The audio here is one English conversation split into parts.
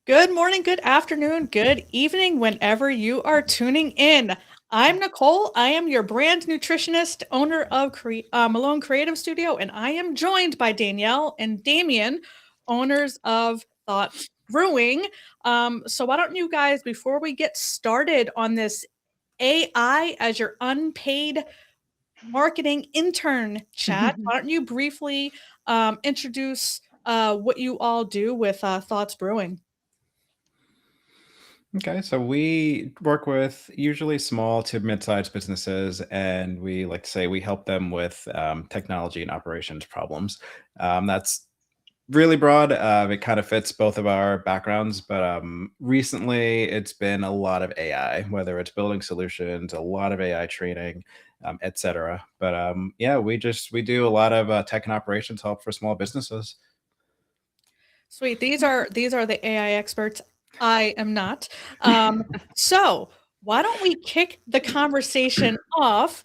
Good morning, good afternoon, good evening, whenever you are tuning in. I'm Nicole. I am your brand nutritionist, owner of Malone Creative Studio, and I am joined by Danielle and Damien, owners of Thoughts Brewing. So, why don't you guys, before we get started on this AI as your unpaid marketing intern chat, why don't you briefly introduce what you all do with Thoughts Brewing? Okay, so we work with usually small to mid-sized businesses, and we like to say we help them with technology and operations problems. That's really broad. It kind of fits both of our backgrounds, but recently it's been a lot of AI, whether it's building solutions, a lot of AI training, etc. But yeah, we do a lot of tech and operations help for small businesses. Sweet. These are the AI experts. I am not. Um, so why don't we kick the conversation off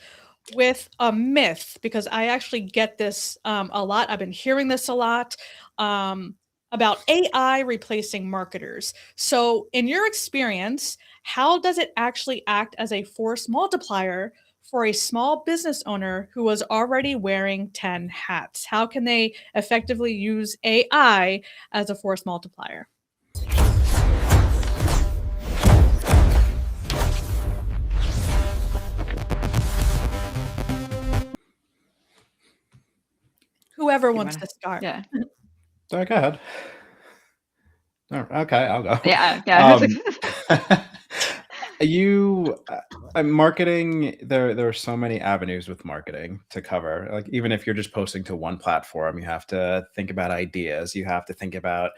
with a myth? Because I actually get this a lot. I've been hearing this a lot um, about AI replacing marketers. So, in your experience, how does it actually act as a force multiplier for a small business owner who was already wearing 10 hats? How can they effectively use AI as a force multiplier? Whoever You wants wanna? to start. Yeah. So go ahead. Oh, okay, I'll go. Yeah, yeah. It's Um, you marketing there are so many avenues with marketing to cover. Like even if you're just posting to one platform, you have to think about ideas, you have to think about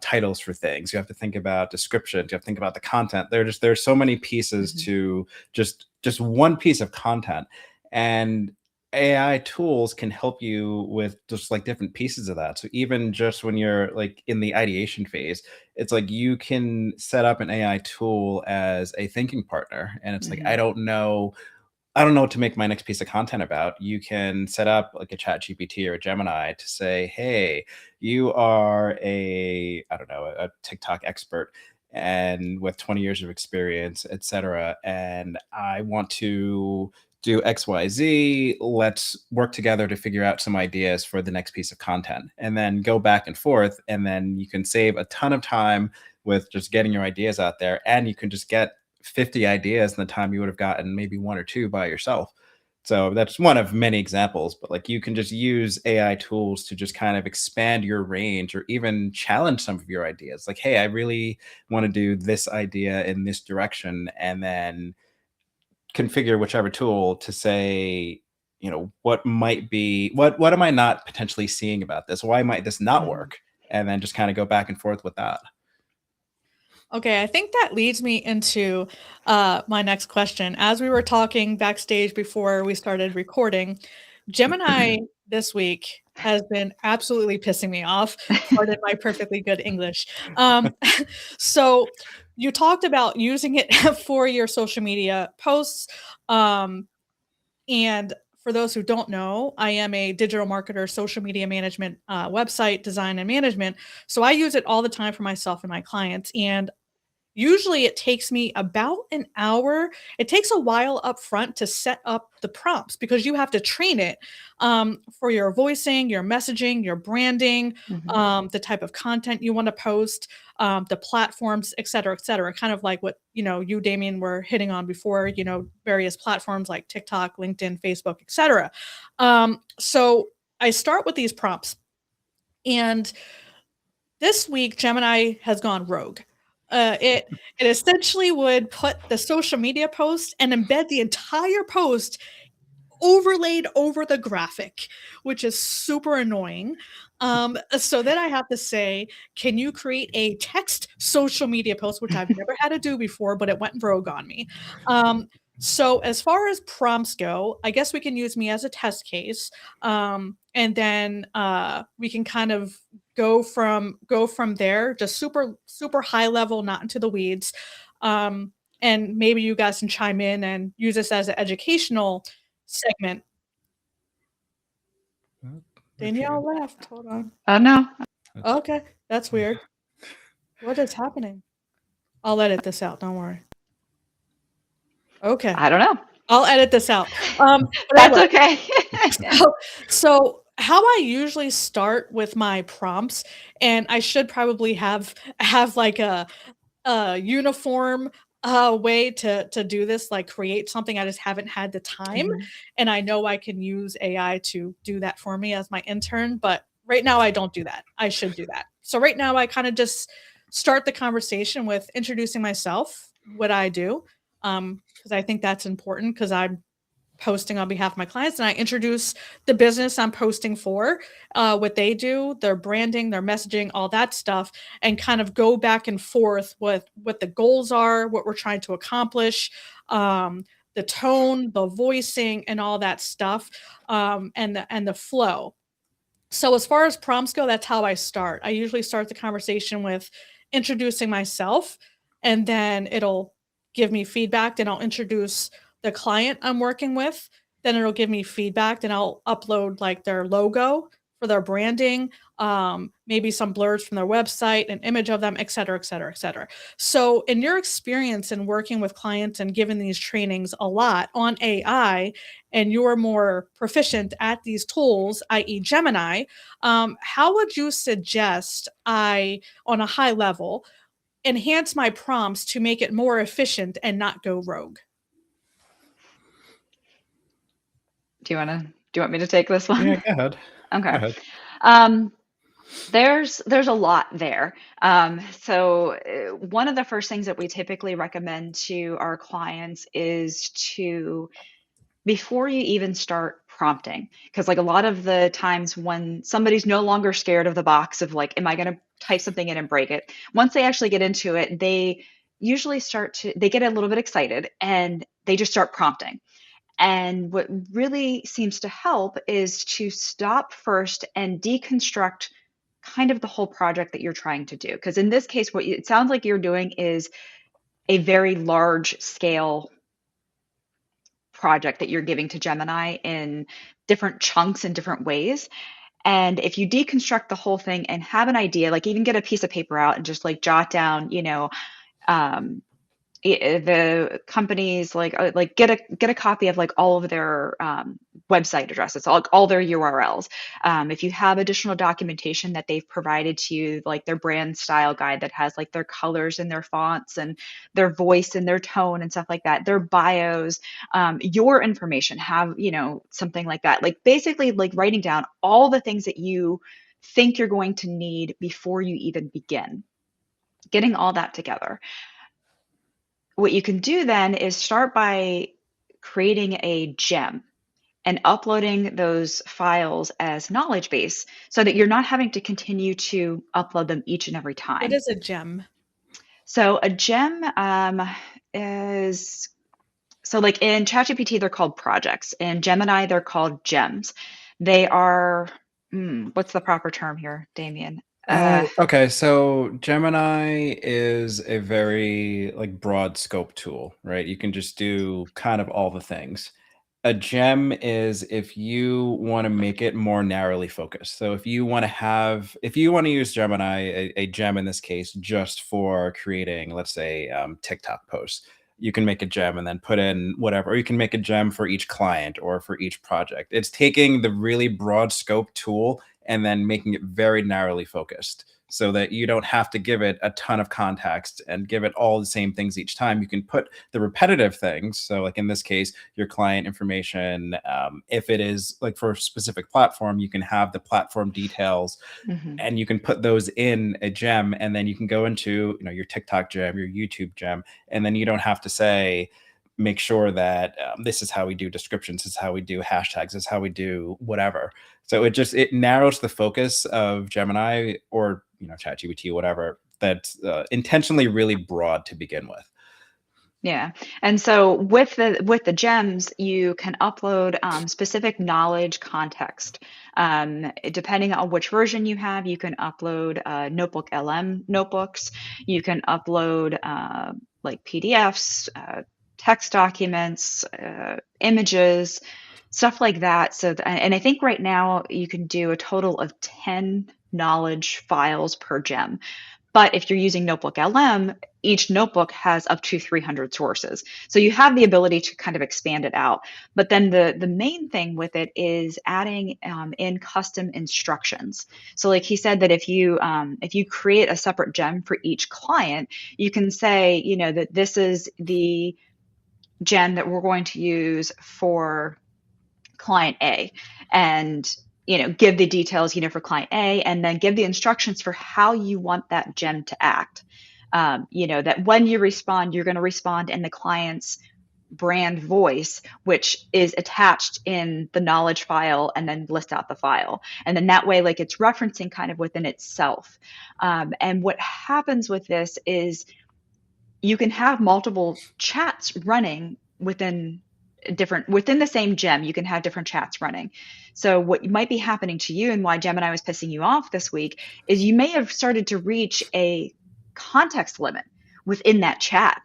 titles for things, you have to think about descriptions, you have to think about the content. There's so many pieces Mhm. to just one piece of content, and AI tools can help you with just like different pieces of that. So even just when you're like in the ideation phase, it's like you can set up an AI tool as a thinking partner. And it's like, Mhm. I don't know what to make my next piece of content about. You can set up like a chat GPT or a Gemini to say, hey, you are I don't know, a TikTok expert and with 20 years of experience, etc. And I want to do XYZ. Let's work together to figure out some ideas for the next piece of content and then go back and forth. And then you can save a ton of time with just getting your ideas out there. And you can just get 50 ideas in the time you would have gotten maybe one or two by yourself. So that's one of many examples, but like you can just use AI tools to just kind of expand your range or even challenge some of your ideas. Like, hey, I really want to do this idea in this direction, and then configure whichever tool to say, what might be what am I not potentially seeing about this? Why might this not Mhm. work? And then just kind of go back and forth with that. Okay, I think that leads me into my next question. As we were talking backstage before we started recording, Gemini this week has been absolutely pissing me off. Pardon my perfectly good English. So you talked about using it for your social media posts. Um, And for those who don't know, I am a digital marketer, social media management, website design and management. So I use it all the time for myself and my clients. And usually it takes me about an hour. It takes a while up front to set up the prompts because you have to train it for your voicing, your messaging, your branding, Mhm. the type of content you want to post, the platforms, et cetera, et cetera. Kind of like what you, Damien, were hitting on before. Various platforms like TikTok, LinkedIn, Facebook, et cetera. So I start with these prompts, and this week Gemini has gone rogue. It essentially would put the social media post and embed the entire post overlaid over the graphic, which is super annoying. So then I have to say, can you create a text social media post, which I've never had to do before, but it went rogue on me. Um, so as far as prompts go, I guess we can use me as a test case, and then we can kind of go from there, just super super high level, not into the weeds. Um, and maybe you guys can chime in and use this as an educational segment. Oh, where'd she Danielle go? left. Hold on. Oh, no. That's Okay, that's weird. What is happening? I'll edit this out. Don't worry. Okay. I don't know. I'll edit this out. But That's anyway, okay. so how I usually start with my prompts, and I should probably have like a uniform way to do this, like create something. I just haven't had the time, Mhm. and I know I can use AI to do that for me as my intern. But right now, I don't do that. I should do that. So right now, I kind of just start the conversation with introducing myself, what I do, because I think that's important because I'm posting on behalf of my clients and I introduce the business I'm posting for, what they do, their branding, their messaging, all that stuff, and kind of go back and forth with what the goals are, what we're trying to accomplish, the tone, the voicing, and all that stuff, and the flow. So as far as prompts go, that's how I start. I usually start the conversation with introducing myself, and then it'll give me feedback. Then I'll introduce the client I'm working with. Then it'll give me feedback. Then I'll upload like their logo for their branding, maybe some blurs from their website, an image of them, et cetera, et cetera, et cetera. So, in your experience in working with clients and giving these trainings a lot on AI, and you're more proficient at these tools, i.e., Gemini, how would you suggest I, on a high level, enhance my prompts to make it more efficient and not go rogue? Do you want me to take this Yeah, one? go ahead. Go Okay. ahead. Um, there's a lot there. One of the first things that we typically recommend to our clients is to, before you even start prompting, because like a lot of the times when somebody's no longer scared of the box of like, am I going to type something in and break it? Once they actually get into it, they usually they get a little bit excited and they just start prompting. And what really seems to help is to stop first and deconstruct kind of the whole project that you're trying to do. Because in this case, it sounds like you're doing is a very large scale project that you're giving to Gemini in different chunks in different ways. And if you deconstruct the whole thing and have an idea, like even get a piece of paper out and just like jot down, um, the companies like get a copy of like all of their website addresses, all their URLs. If you have additional documentation that they've provided to you, like their brand style guide that has like their colors and their fonts and their voice and their tone and stuff like that, their bios, your information, have something like that, like basically like writing down all the things that you think you're going to need before you even begin getting all that together. What you can do then is start by creating a gem and uploading those files as knowledge base so that you're not having to continue to upload them each and every What time. is a gem? So a gem is like in ChatGPT, they're called projects. In Gemini, they're called gems. They are, what's the proper term here, Damien? Okay, so Gemini is a very like broad scope tool, right? You can just do kind of all the things. A gem is if you want to make it more narrowly focused. So if you want to use Gemini, a gem in this case, just for creating, let's say, TikTok posts, you can make a gem and then put in whatever, or you can make a gem for each client or for each project. It's taking the really broad scope tool and then making it very narrowly focused so that you don't have to give it a ton of context and give it all the same things each time. You can put the repetitive things. So, like in this case, your client information. If it is like for a specific platform, you can have the platform details mhm. and you can put those in a gem, and then you can go into your TikTok gem, your YouTube gem, and then you don't have to say make sure that this is how we do descriptions, this is how we do hashtags, this is how we do whatever. So it narrows the focus of Gemini or ChatGPT, whatever, that's intentionally really broad to begin with. Yeah. And so with the gems, you can upload specific knowledge context. Depending on which version you have, you can upload Notebook LM notebooks. You can upload like PDFs, text documents, images, stuff like that. And I think right now you can do a total of 10 knowledge files per gem. But if you're using Notebook LM, each notebook has up to 300 sources. So you have the ability to kind of expand it out. But then the main thing with it is adding in custom instructions. So like he said that if you create a separate gem for each client, you can say, you know, that this is the gem that we're going to use for client A, and you know, give the details, you know, for client A, and then give the instructions for how you want that gem to act. You know, that when you respond, you're going to respond in the client's brand voice, which is attached in the knowledge file, and then list out the file. And then that way, like, it's referencing kind of within itself. And what happens with this is you can have multiple chats running within the same gem. You can have different chats running. So what might be happening to you, and why Gemini was pissing you off this week, is you may have started to reach a context limit within that chat.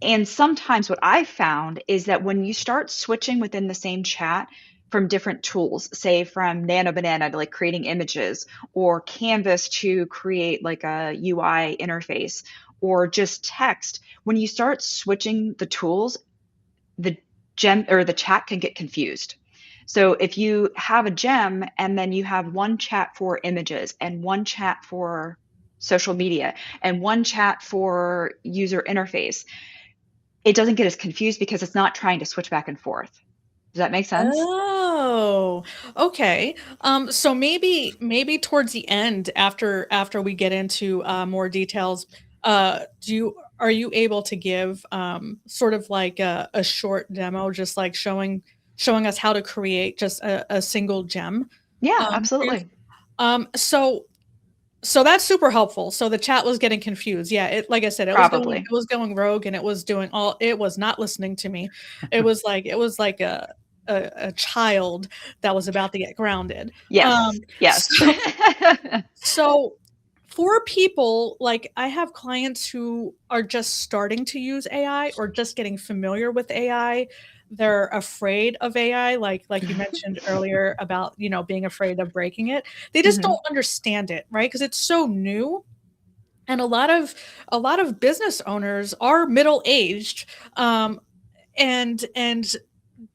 And sometimes what I've found is that when you start switching within the same chat from different tools, say from Nano Banana to like creating images, or Canvas to create like a UI interface, or just text, when you start switching the tools, the gem or the chat can get confused. So if you have a gem and then you have one chat for images and one chat for social media and one chat for user interface, it doesn't get as confused because it's not trying to switch back and forth. Does that make sense? Oh, okay. So maybe towards the end, after we get into more details, are you able to give sort of like a short demo, just like showing us how to create just a single gem? Yeah, For you? absolutely. Um, so so that's super helpful. So the chat was getting confused. Yeah, it like I said, Probably. it was going rogue, and it was doing all it was not listening to me. It was like a child that was about to get grounded. Yes. Yes. So so for people, like I have clients who are just starting to use AI or just getting familiar with AI. They're afraid of AI, like you mentioned earlier about, you know, being afraid of breaking it. They just Mhm. don't understand it, right? Because it's so new. And a lot of business owners are middle-aged, and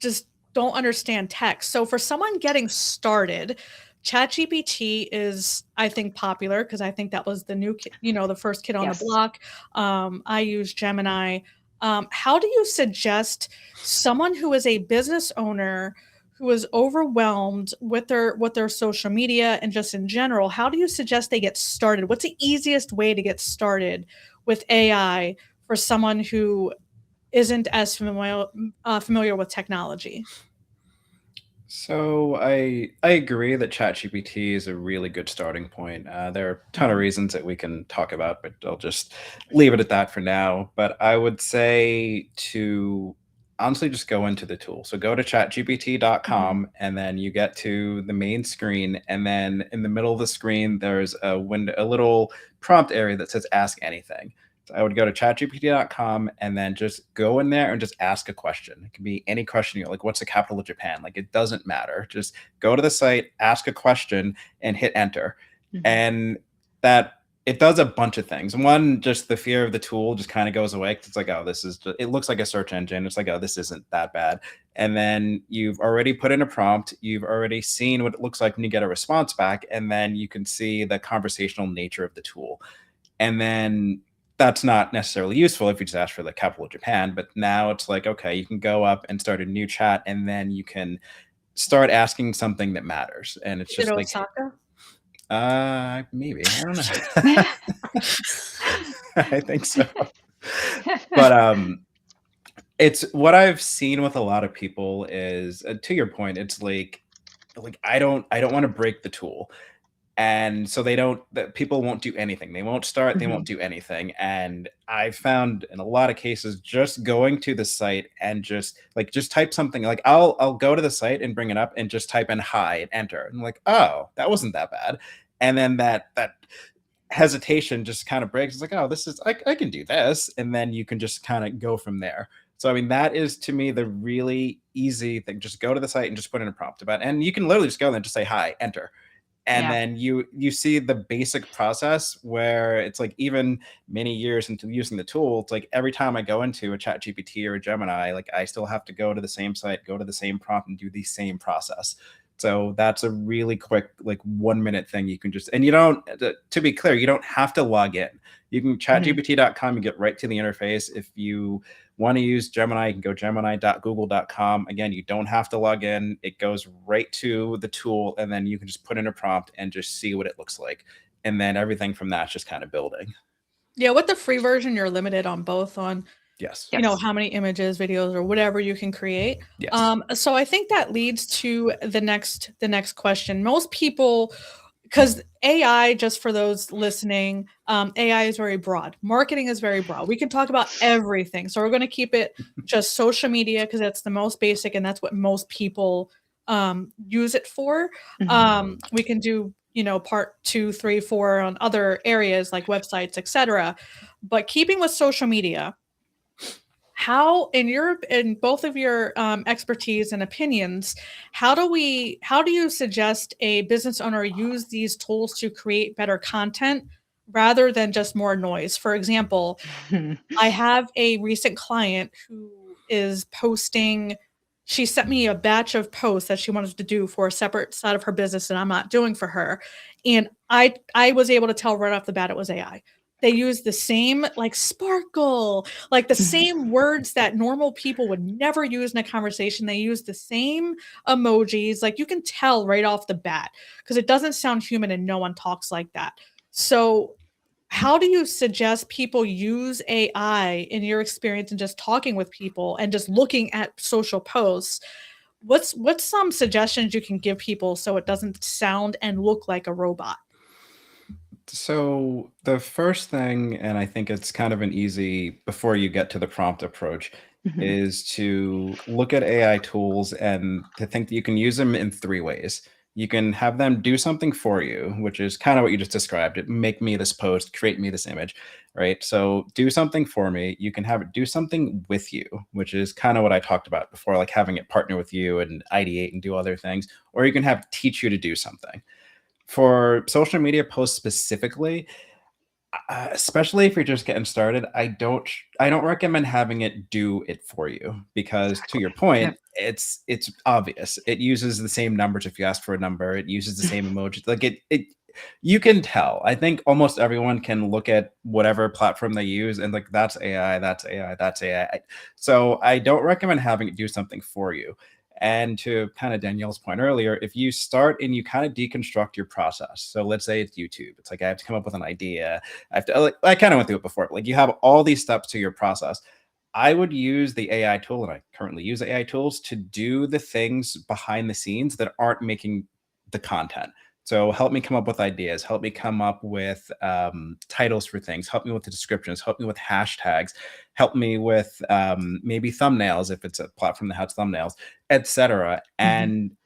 just don't understand text. So for someone getting started, ChatGPT is, I think, popular because I think that was the you know, the first kid on the Yes. block. I use Gemini. How do you suggest someone who is a business owner who is overwhelmed with their social media and just in general, how do you suggest they get started? What's the easiest way to get started with AI for someone who isn't as familiar with technology? So I agree that ChatGPT is a really good starting point. There are a ton of Mhm. reasons that we can talk about, but I'll just leave it at that for now. But I would say to honestly just go into the tool. So go to Mhm. chatgpt.com and then you get to the main screen. And then in the middle of the screen, there's a window, a little prompt area that says ask anything. So I would go to chatgpt.com and then just go in there and just ask a question. It can be any question you like, what's the capital of Japan? Like, it doesn't matter. Just go to the site, ask a question, and hit enter. Mhm. And that it does a bunch of things. One, just the fear of the tool just kind of goes away. 'Cause it's like, oh, this is just, it looks like a search engine. It's like, oh, this isn't that bad. And then you've already put in a prompt. You've already seen what it looks like when you get a response back. And then you can see the conversational nature of the tool. And then that's not necessarily useful if you just ask for the capital of Japan. But now it's like, okay, you can go up and start a new chat, and then you can start asking something that matters. And it's Is it just like, Osaka? maybe I don't know. I think so. But it's what I've seen with a lot of people is to your point. It's like I don't want to break the tool, and so they don't that people won't do anything. They won't start, they won't Mhm. do anything. And I found in a lot of cases just going to the site and just type something. Like I'll go to the site and bring it up and just type in hi and enter. And I'm like, oh, that wasn't that bad. And then that hesitation just kind of breaks. It's like, oh, this is I can do this. And then you can just kind of go from there. So I mean, that is to me the really easy thing. Just go to the site and just put in a prompt about it. And you can literally just go there and just say hi, enter, And Yeah. then you see the basic process where it's like, even many years into using the tool, it's like every time I go into a chat GPT or a Gemini, like I still have to go to the same site, go to the same prompt, and do the same process. So that's a really quick, like 1 minute thing you can just, and you don't, to be clear, you don't have to log in. You can chatgpt.com and get right to the interface. If you want to use Gemini, you can go gemini.google.com. Again, you don't have to log in. It goes right to the tool, and then you can just put in a prompt and just see what it looks like. And then everything from that's just kind of building. Yeah, with the free version, you're limited on both on Yes. Yes. how many images, videos, or whatever you can create. Yes. So I think that leads to the next question. Most people, because AI, just for those listening, AI is very broad. Marketing is very broad. We can talk about everything. So we're going to keep it just social media because that's the most basic and that's what most people use it for. We can do, part 2, 3, 4 on other areas like websites, etc. But keeping with social media, how in both of your expertise and opinions, how do you suggest a business owner use these tools to create better content rather than just more noise? For example, I have a recent client who is posting. She sent me a batch of posts that she wanted to do for a separate side of her business that I'm not doing for her, and I was able to tell right off the bat it was AI. They use the same like sparkle, like the same words that normal people would never use in a conversation. They use the same emojis. Like you can tell right off the bat because it doesn't sound human and no one talks like that. So how do you suggest people use AI in your experience and just talking with people and just looking at social posts? What's some suggestions you can give people so it doesn't sound and look like a robot? So the first thing, and I think it's kind of an easy before you get to the prompt approach, is to look at AI tools and to think that you can use them in three ways. You can have them do something for you, which is kind of what you just described. It make me this post, create me this image, right? So do something for me. You can have it do something with you, which is kind of what I talked about before, like having it partner with you and ideate and do other things. Or you can have it teach you to do something. For social media posts specifically, especially if you're just getting started, I don't recommend having it do it for you because, to your Yeah. point, it's obvious. It uses the same numbers if you ask for a number. It uses the same emojis. Like it you can tell. I think almost everyone can look at whatever platform they use and like that's AI, that's AI, that's AI. So I don't recommend having it do something for you. And to kind of Danielle's point earlier, if you start and you kind of deconstruct your process, so let's say it's YouTube, it's like I have to come up with an idea. I have to, like, I kind of went through it before, but like you have all these steps to your process. I would use the AI tool, and I currently use AI tools to do the things behind the scenes that aren't making the content. So help me come up with ideas, help me come up with titles for things, help me with the descriptions, help me with hashtags, help me with maybe thumbnails if it's a platform that has thumbnails, etc. And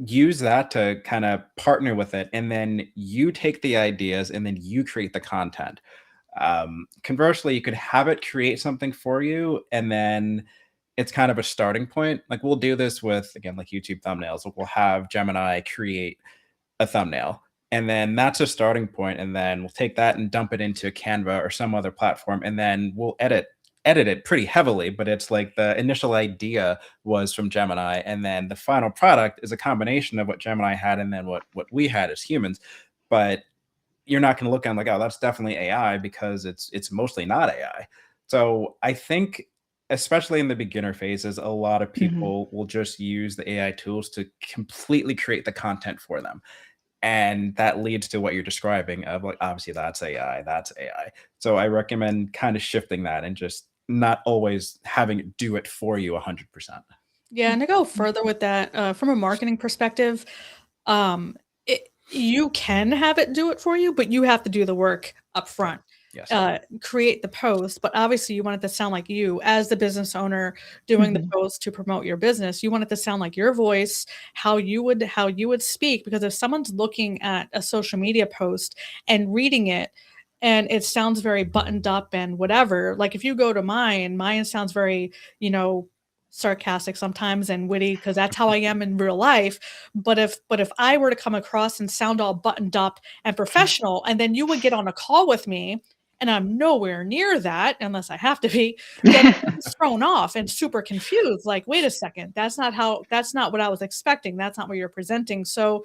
use that to kind of partner with it. And then you take the ideas and then you create the content. Conversely, you could have it create something for you and then it's kind of a starting point. Like we'll do this with, again, like YouTube thumbnails. We'll have Gemini create a thumbnail. And then that's a starting point. And then we'll take that and dump it into Canva or some other platform. And then we'll edit it pretty heavily, but it's like the initial idea was from Gemini. And then the final product is a combination of what Gemini had and then what we had as humans. But you're not going to look at it like, oh, that's definitely AI because it's mostly not AI. So I think especially in the beginner phases, a lot of people will just use the AI tools to completely create the content for them. And that leads to what you're describing of like, obviously that's AI, that's AI. So I recommend kind of shifting that and just not always having it do it for you 100%. Yeah, and to go further with that, from a marketing perspective, you can have it do it for you, but you have to do the work up front. Yes. Create the post, but obviously you want it to sound like you as the business owner doing the post to promote your business. You want it to sound like your voice, how you would speak. Because if someone's looking at a social media post and reading it, and it sounds very buttoned up and whatever, like if you go to mine sounds very, you know, sarcastic sometimes and witty because that's how I am in real life. But if I were to come across and sound all buttoned up and professional, and then you would get on a call with me and I'm nowhere near that unless I have to be, then it's thrown off and super confused. Like, wait a second, that's not what I was expecting. That's not what you're presenting. So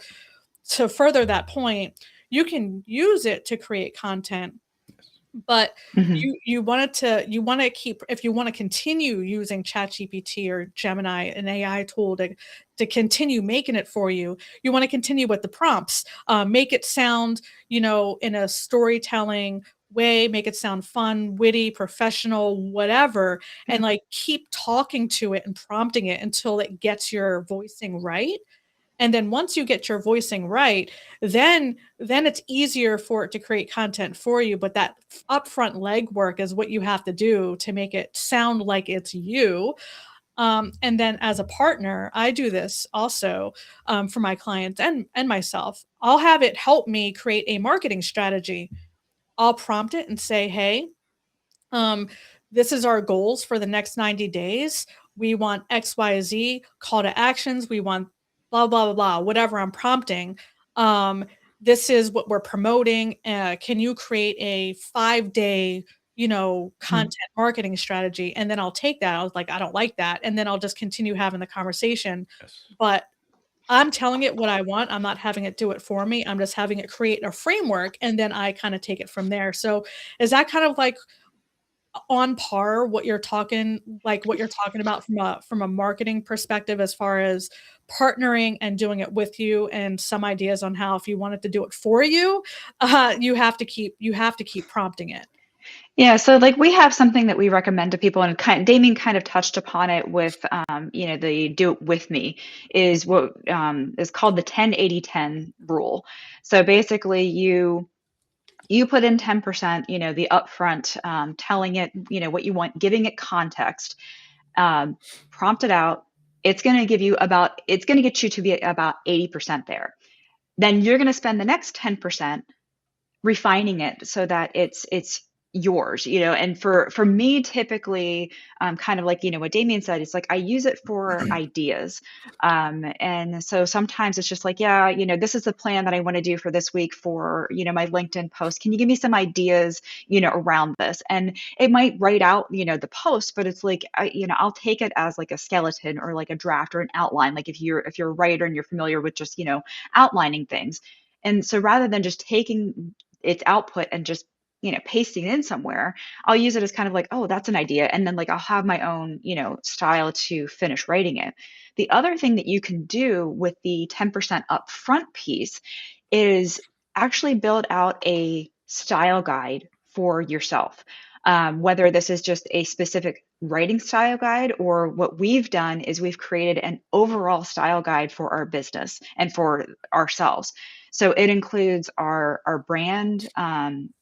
to further that point, you can use it to create content, but Mhm. you want to keep, if you want to continue using ChatGPT or Gemini, an AI tool to continue making it for you, you want to continue with the prompts, make it sound, in a storytelling way, make it sound fun, witty, professional, whatever, and like keep talking to it and prompting it until it gets your voicing right. And then once you get your voicing right, then it's easier for it to create content for you. But that upfront legwork is what you have to do to make it sound like it's you. And then as a partner, I do this also, for my clients and myself. I'll have it help me create a marketing strategy. I'll prompt it and say, hey, um, this is our goals for the next 90 days. We want XYZ call to actions. We want blah, blah, blah, blah, whatever I'm prompting. Um, this is what we're promoting. Can you create a 5-day, Mhm. content marketing strategy? And then I'll take that. I was like, I don't like that. And then I'll just continue having the conversation. Yes. But I'm telling it what I want. I'm not having it do it for me. I'm just having it create a framework. And then I kind of take it from there. So is that kind of like on par what you're talking about from a marketing perspective as far as partnering and doing it with you, and some ideas on how if you wanted to do it for you, you have to keep prompting it. Yeah, so like we have something that we recommend to people, and Damien kind of touched upon it with, the do it with me is what is called the 10-80-10 rule. So basically, you put in 10%, the upfront, telling it, what you want, giving it context, um, prompt it out. It's going to get you to be about 80% there. Then you're going to spend the next 10% refining it so that it's yours, and for me, typically, kind of like, what Damien said, it's like I use it for ideas, and so sometimes it's just like, yeah, this is the plan that I want to do for this week for, my LinkedIn post. Can you give me some ideas, around this? And it might write out, the post, but it's like I'll take it as like a skeleton or like a draft or an outline, like if you're a writer and you're familiar with just, outlining things. And so rather than just taking its output and just, pasting it in somewhere, I'll use it as kind of like, oh, that's an idea. And then like I'll have my own, style to finish writing it. The other thing that you can do with the 10% upfront piece is actually build out a style guide for yourself. Whether this is just a specific writing style guide, or what we've done is we've created an overall style guide for our business and for ourselves. So it includes our brand,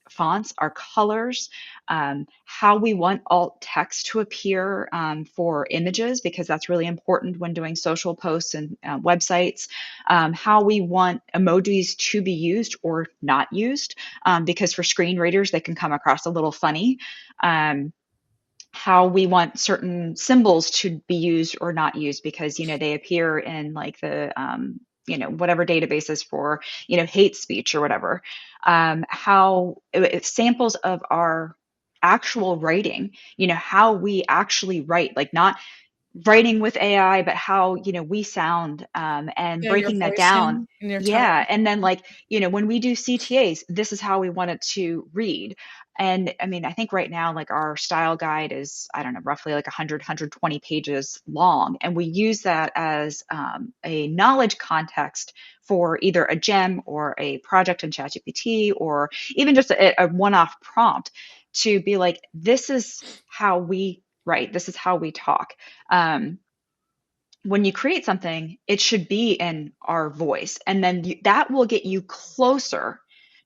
fonts, our colors, how we want alt text to appear, for images, because that's really important when doing social posts and websites, how we want emojis to be used or not used, because for screen readers, they can come across a little funny. Um, how we want certain symbols to be used or not used, because they appear in like the whatever databases for hate speech or whatever. How samples of our actual writing, how we actually write, like not writing with AI, but how, we sound, and Yeah, your breaking that down. voicing and your Yeah. tone. And then like, when we do CTAs, this is how we want it to read. And I mean, I think right now, like our style guide is, I don't know, roughly like 100, 120 pages long. And we use that as, a knowledge context for either a gem or a project in ChatGPT, or even just a one-off prompt to be like, this is how we write, this is how we talk. um, when you create something, it should be in our voice. And then that will get you closer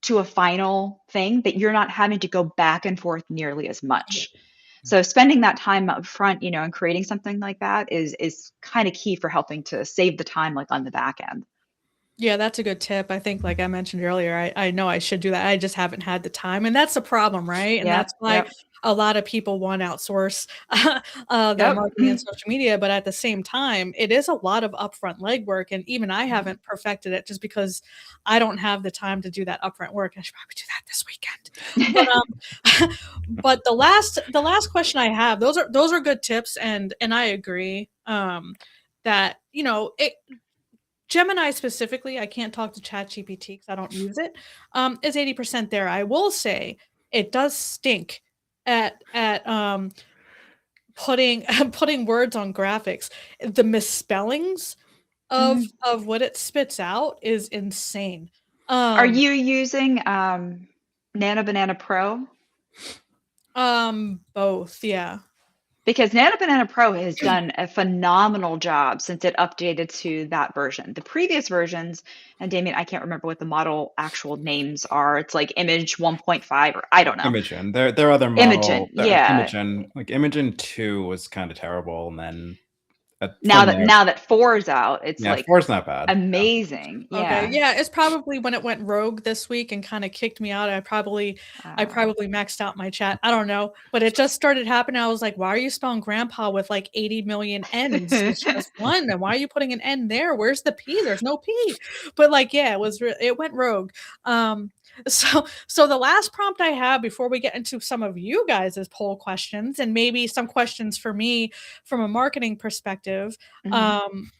to a final thing that you're not having to go back and forth nearly as Yeah. much. So spending that time up front, and creating something like that is kind of key for helping to save the time like on the back end. Yeah, that's a good tip. I think, like I mentioned earlier, I know I should do that. I just haven't had the time, and that's the problem, right? And Yep, that's why yep. a lot of people want to outsource their Yep. marketing and social media, but at the same time, it is a lot of upfront legwork. And even I haven't perfected it just because I don't have the time to do that upfront work. I should probably do that this weekend. But but the last question I have, those are good tips, and I agree that it Gemini specifically, I can't talk to ChatGPT because I don't use it. Is 80% there. I will say it does stink at putting putting words on graphics. The misspellings of Mhm. of what it spits out is insane. Are Um, you using Nano Banana Pro? both, yeah. Because Nano Banana Pro has done a phenomenal job since it updated to that version. The previous versions, and Damien, I can't remember what the model actual names are. It's like Image 1.5 or I don't know. Imogen. Their other Imogen, model, yeah. Imogen, like Imogen 2 was kind of terrible, and then Now from that there, now that 4 is out, it's yeah, like 4 is not bad. amazing. Okay, Yeah. yeah, it's probably when it went rogue this week and kinda kicked me out, I Uh, probably maxed out my chat, I don't know, but it just started happening, I was like, "Why are you spelling grandpa with, like, 80 million N's? It's just one, and why are you putting an N there? Where's the P? There's no P." But, like, yeah, it went rogue. So the last prompt I have before we get into some of you guys' poll questions and maybe some questions for me from a marketing perspective, mhm, um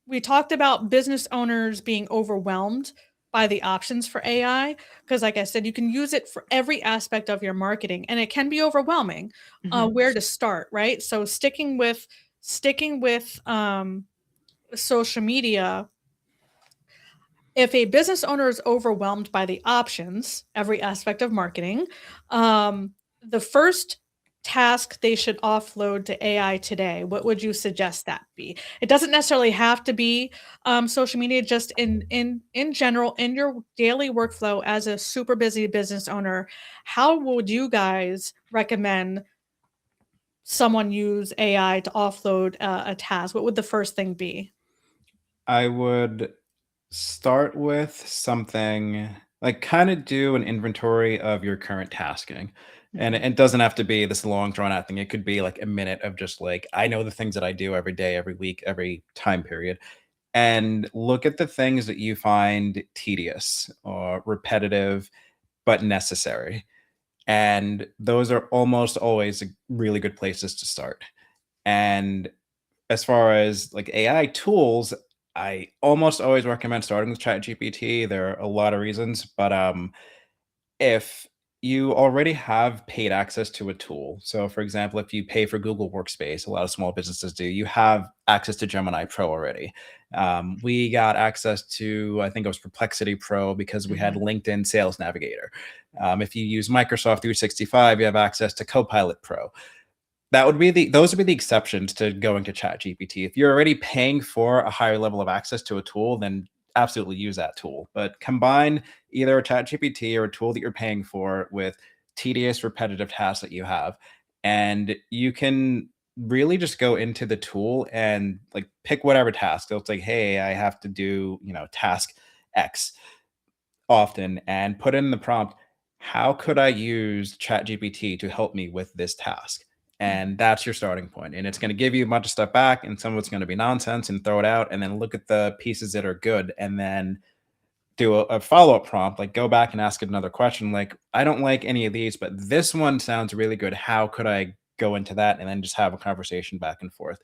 we talked about business owners being overwhelmed by the options for AI because, like I said, you can use it for every aspect of your marketing, and it can be overwhelming. mhm, Where to start, right? So sticking with social media, if a business owner is overwhelmed by the options, every aspect of marketing, the first task they should offload to AI today, what would you suggest that be? It doesn't necessarily have to be social media, just in general, in your daily workflow as a super busy business owner, how would you guys recommend someone use AI to offload a task? What would the first thing be? I would start with something like kind of do an inventory of your current tasking. And mhm, it doesn't have to be this long drawn out thing. It could be like a minute of just like, I know the things that I do every day, every week, every time period. And look at the things that you find tedious or repetitive, but necessary. And those are almost always really good places to start. And as far as like AI tools, I almost always recommend starting with ChatGPT. There are a lot of reasons, but if you already have paid access to a tool, so for example, if you pay for Google Workspace, a lot of small businesses do, you have access to Gemini Pro already. We got access to, I think it was Perplexity Pro because we had mhm, LinkedIn Sales Navigator. If you use Microsoft 365, you have access to Copilot Pro. Those would be the exceptions to going to ChatGPT. If you're already paying for a higher level of access to a tool, then absolutely use that tool. But combine either a ChatGPT or a tool that you're paying for with tedious, repetitive tasks that you have, and you can really just go into the tool and like pick whatever task. So it's like, hey, I have to do, task X often and put in the prompt, how could I use ChatGPT to help me with this task? mhm, And that's your starting point. And it's going to give you a bunch of stuff back, and some of it's going to be nonsense and throw it out. And then look at the pieces that are good. And then do a follow up prompt, like go back and ask it another question. Like, I don't like any of these, but this one sounds really good. How could I go into that? And then just have a conversation back and forth.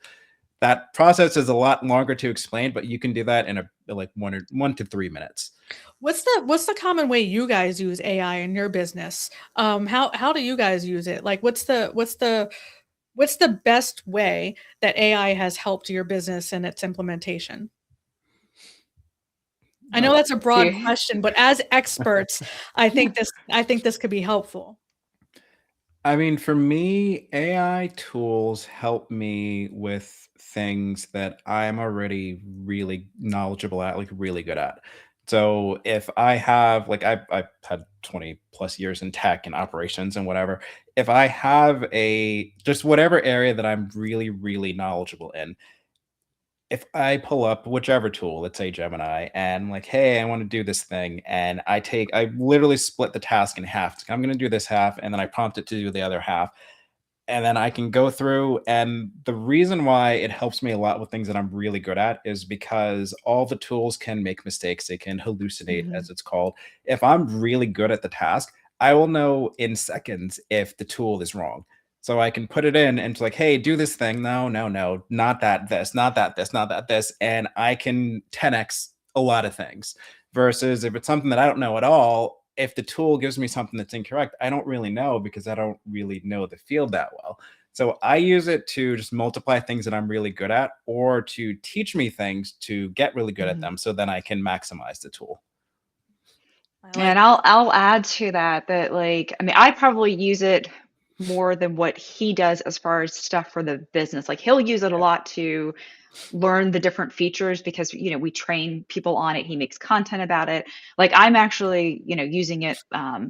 That process is a lot longer to explain, but you can do that in a like 1 to 3 minutes. What's the common way you guys use AI in your business? How do you guys use it? Like, what's the best way that AI has helped your business and its implementation? I know Uh, that's a Do broad you question, but as experts, I think this could be helpful. I mean, for me, AI tools help me with things that I'm already really knowledgeable at, like really good at. So if I have, like, I've had 20 plus years in tech and operations and whatever. If I have just whatever area that I'm really, really knowledgeable in, if I pull up whichever tool, let's say Gemini, and I'm like, hey, I want to do this thing, and I literally split the task in half. I'm going to do this half, and then I prompt it to do the other half, and then I can go through. And the reason why it helps me a lot with things that I'm really good at is because all the tools can make mistakes. They can hallucinate, Mhm. as it's called. If I'm really good at the task, I will know in seconds if the tool is wrong. So I can put it in and it's like, hey, do this thing. No, no, no, not that, this, not that, this, not that, this. And I can 10x a lot of things. Versus if it's something that I don't know at all, if the tool gives me something that's incorrect, I don't really know because I don't really know the field that well. So I use it to just multiply things that I'm really good at or to teach me things to get really good at Mhm. them so then I can maximize the tool. I like And I'll add to that that like I mean I probably use it more than what he does as far as stuff for the business. Like he'll use it a Yeah. lot to learn the different features because we train people on it. He makes content about it. Like I'm actually using it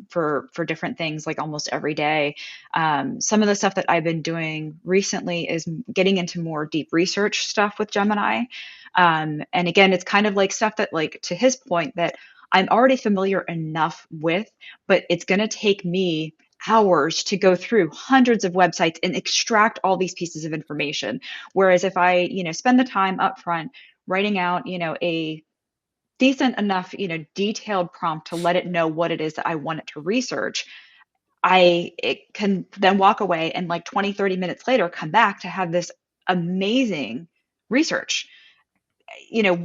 for different things like almost every day. Some of the stuff that I've been doing recently is getting into more deep research stuff with Gemini. And again, it's kind of like stuff that like to his point that I'm already familiar enough with, but it's going to take me hours to go through hundreds of websites and extract all these pieces of information. Whereas if I, spend the time up front writing out, a decent enough, detailed prompt to let it know what it is that I want it to research, it can then walk away and like 20, 30 minutes later come back to have this amazing research,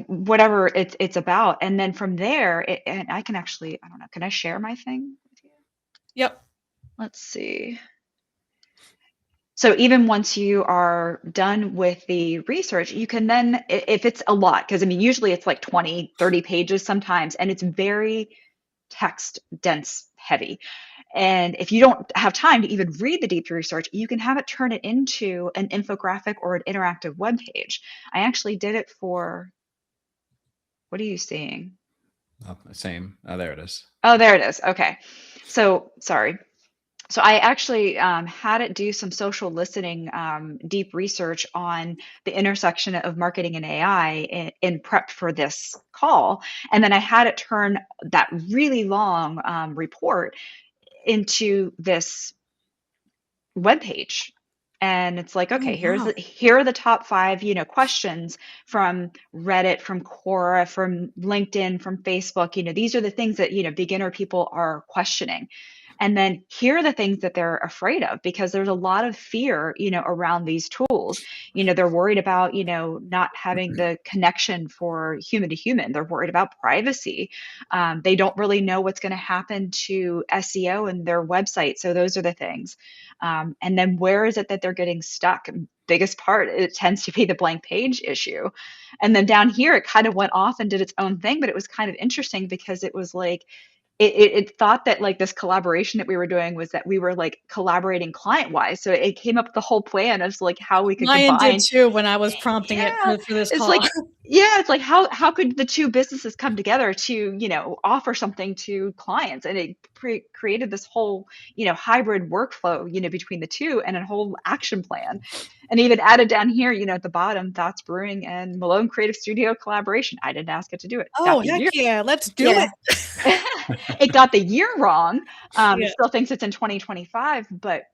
whatever it's about. And then from there, and I can actually, I don't know, can I share my thing with you? Yep. Let's see. So even once you are done with the research, you can then, if it's a lot, because I mean, usually it's like 20, 30 pages sometimes, and it's very text dense heavy. And if you don't have time to even read the deep research, you can have it turn it into an infographic or an interactive web page. I actually did it for, what are you seeing? Oh, same. Oh, there it is. Oh, there it is. Okay. So sorry. So I actually had it do some social listening, deep research on the intersection of marketing and AI in prep for this call, and then I had it turn that really long report into this web page. And it's like, okay, Oh, wow. here are the top five, questions from Reddit, from Quora, from LinkedIn, from Facebook. These are the things that, beginner people are questioning. And then here are the things that they're afraid of because there's a lot of fear, around these tools. They're worried about, not having the connection for human to human. They're worried about privacy. They don't really know what's going to happen to SEO and their website. So those are the things. And then where is it that they're getting stuck? Biggest part, it tends to be the blank page issue. And then down here, it kind of went off and did its own thing, but it was kind of interesting because it was like, it thought that like this collaboration that we were doing was that we were like collaborating client wise. So it came up with the whole plan of like how we could Mine did combine. too when I was prompting it Yeah, for this it's call. like it's like how could the two businesses come together to offer something to clients, and it created this whole hybrid workflow between the two and a whole action plan, and even added down here at the bottom Thoughts Brewing and Malone Creative Studio collaboration. I didn't ask it to do it. Got Oh, the heck year. yeah. Let's do Yeah. it. It got the year wrong. It Yeah. still thinks it's in 2025, but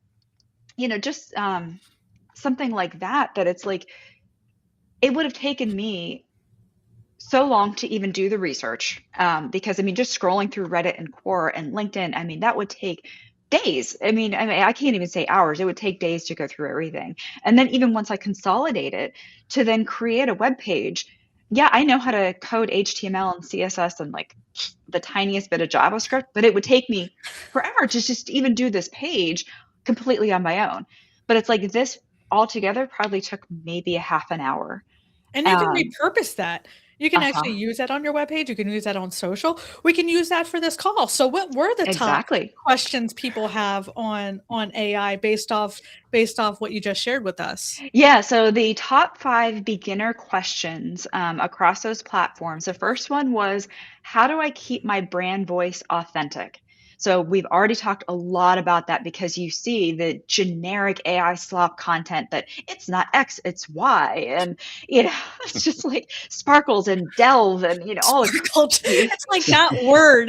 just something like that it's like it would have taken me so long to even do the research, because I mean, just scrolling through Reddit and Quora and LinkedIn, I mean, that would take days. I can't even say hours. It would take days to go through everything. And then even once I consolidate it to then create a web page, yeah, I know how to code HTML and CSS and like the tiniest bit of JavaScript, but it would take me forever to just even do this page completely on my own. But it's like this altogether probably took maybe a half an hour. And you can Um, repurpose that. You can actually uh-huh, use that on your webpage. You can use that on social. We can use that for this call. So what were the top exactly. questions people have on AI based off what you just shared with us? Yeah, so the top five beginner questions across those platforms. The first one was, how do I keep my brand voice authentic? So we've already talked a lot about that because you see the generic AI slop content that it's not X, it's Y. And, it's just like sparkles and delve and, all Sparkled. these. It's like that word.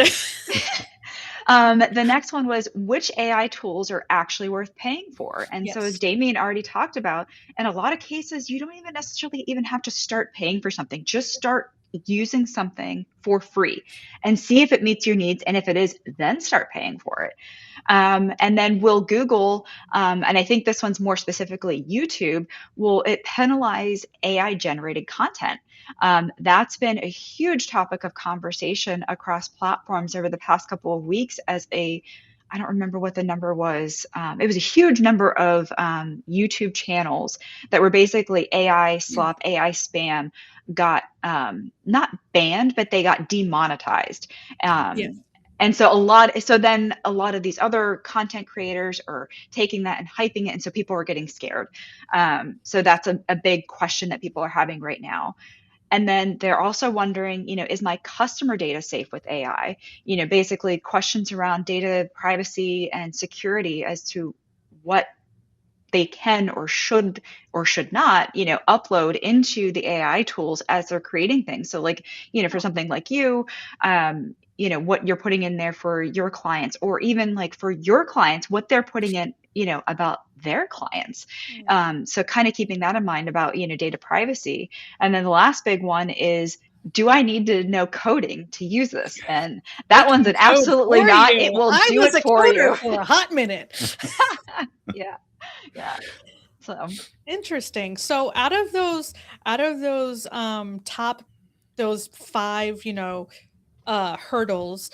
The next one was which AI tools are actually worth paying for. And so as Yes. Damien already talked about, in a lot of cases, you don't even necessarily even have to start paying for something. Just start using something for free and see if it meets your needs. And if it is, then start paying for it. And then will Google, and I think this one's more specifically YouTube, will it penalize AI generated content? That's been a huge topic of conversation across platforms over the past couple of weeks I don't remember what the number was. It was a huge number of YouTube channels that were basically AI slop, AI spam got not banned, but they got demonetized. Yes. And so then a lot of these other content creators are taking that and hyping it. And so people are getting scared. So that's a big question that people are having right now. And then they're also wondering, is my customer data safe with AI? Basically questions around data privacy and security as to what they can or should not, upload into the AI tools as they're creating things. So like, for something like what you're putting in there for your clients, or even like for your clients, what they're putting in, about their clients. So kind of keeping that in mind about, data privacy. And then the last big one is, do I need to know coding to use this? And that one's an Code absolutely for not. you. It will I do was it a for coder you. for a hot minute. Yeah. Yeah. So Interesting. So out of those top those 5, hurdles